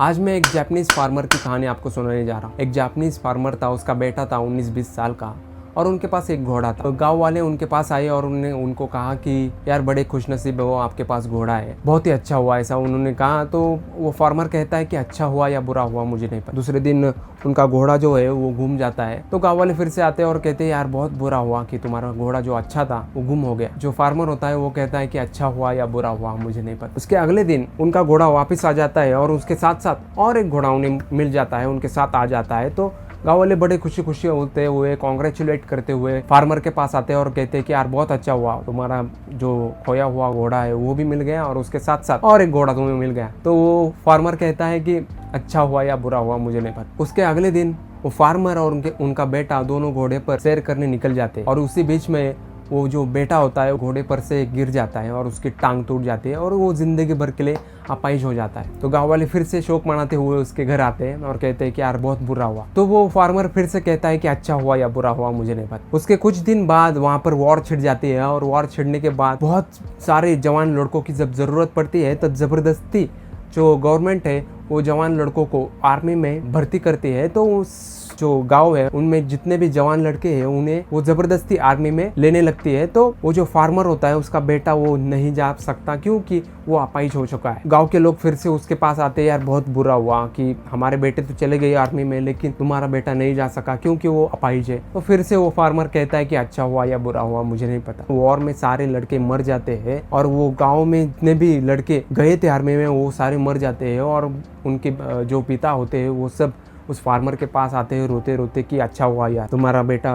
आज मैं एक जापानीज फार्मर की कहानी आपको सुनाने जा रहा हूँ। एक जापानीज फार्मर था, उसका बेटा था 19-20 साल का और उनके पास एक घोड़ा था। तो गांव वाले उनके पास आए और उन्होंने उनको कहा कि यार बड़े खुशनसीब हो, आपके पास घोड़ा है, बहुत ही अच्छा हुआ ऐसा उन्होंने कहा। तो वो फार्मर कहता है कि अच्छा हुआ या बुरा हुआ मुझे नहीं पता। दूसरे दिन उनका घोड़ा जो है वो घूम जाता है। तो गाँव वाले फिर से आते हैं और कहते हैं यार बहुत बुरा हुआ कि तुम्हारा घोड़ा जो अच्छा था वो गुम हो गया। जो फार्मर होता है वो कहता है कि अच्छा हुआ या बुरा हुआ मुझे नहीं पता। उसके अगले दिन उनका घोड़ा वापस आ जाता है और उसके साथ साथ और एक घोड़ा उन्हें मिल जाता है, उनके साथ आ जाता है। तो गाँव वाले बड़े खुशी खुशी होते हुए कॉन्ग्रेचुलेट करते हुए फार्मर के पास आते हैं और कहते हैं कि यार बहुत अच्छा हुआ, तुम्हारा जो खोया हुआ घोड़ा है वो भी मिल गया और उसके साथ साथ और एक घोड़ा तुम्हें मिल गया। तो वो फार्मर कहता है कि अच्छा हुआ या बुरा हुआ मुझे नहीं पता। उसके अगले दिन वो फार्मर और उनका बेटा दोनों घोड़े पर सैर करने निकल जाते हैं और उसी बीच में वो जो बेटा होता है वो घोड़े पर से गिर जाता है और उसकी टांग टूट जाती है और वो जिंदगी भर के लिए अपाहिज हो जाता है। तो गांव वाले फिर से शोक मनाते हुए उसके घर आते हैं और कहते हैं कि यार बहुत बुरा हुआ। तो वो फार्मर फिर से कहता है कि अच्छा हुआ या बुरा हुआ मुझे नहीं पता। उसके कुछ दिन बाद वहाँ पर वॉर छिड़ जाती है और वॉर छिड़ने के बाद बहुत सारे जवान लड़कों की जब जरूरत पड़ती है तब जबरदस्ती जो गवर्नमेंट है वो जवान लड़कों को आर्मी में भर्ती करती है। तो उस जो गांव है उनमें जितने भी जवान लड़के हैं उन्हें वो जबरदस्ती आर्मी में लेने लगती है। तो वो जो फार्मर होता है उसका बेटा वो नहीं जा सकता क्योंकि वो अपाहिज हो चुका है। गांव के लोग फिर से उसके पास आते हैं, यार बहुत बुरा हुआ कि हमारे बेटे तो चले गए आर्मी में लेकिन तुम्हारा बेटा नहीं जा सका क्योंकि वो अपाहिज है। तो फिर से वो फार्मर कहता है कि अच्छा हुआ या बुरा हुआ मुझे नहीं पता। वॉर में सारे लड़के मर जाते हैं और वो गाँव में जितने भी लड़के गए थे आर्मी में वो सारे मर जाते हैं और उनके जो पिता होते हैं वो सब उस फार्मर के पास आते हैं रोते रोते कि अच्छा हुआ यार तुम्हारा बेटा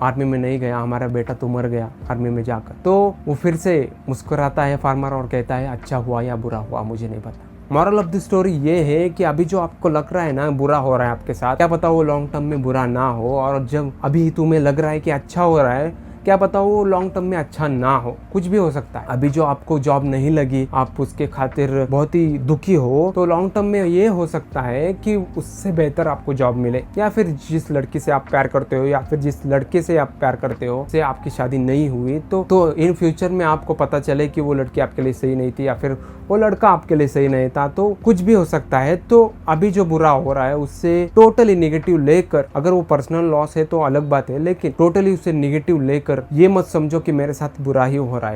आर्मी में नहीं गया, हमारा बेटा तो मर गया आर्मी में जाकर। तो वो फिर से मुस्कुराता है फार्मर और कहता है अच्छा हुआ या बुरा हुआ मुझे नहीं पता। मॉरल ऑफ द स्टोरी ये है कि अभी जो आपको लग रहा है ना बुरा हो रहा है आपके साथ, क्या पता वो लॉन्ग टर्म में बुरा ना हो। और जब अभी तुम्हें लग रहा है कि अच्छा हो रहा है, क्या पता वो लॉन्ग टर्म में अच्छा ना हो, कुछ भी हो सकता है। अभी जो आपको जॉब नहीं लगी, आप उसके खातिर बहुत ही दुखी हो, तो लॉन्ग टर्म में ये हो सकता है कि उससे बेहतर आपको जॉब मिले। या फिर जिस लड़की से आप प्यार करते हो या फिर जिस लड़के से आप प्यार करते हो से आपकी शादी नहीं हुई तो इन फ्यूचर में आपको पता चले कि वो लड़की आपके लिए सही नहीं थी या फिर वो लड़का आपके लिए सही नहीं था। तो कुछ भी हो सकता है। तो अभी जो बुरा हो रहा है उससे टोटली नेगेटिव लेकर, अगर वो पर्सनल लॉस है तो अलग बात है, लेकिन टोटली उससे नेगेटिव लेकर ये मत समझो कि मेरे साथ बुरा ही हो रहा है।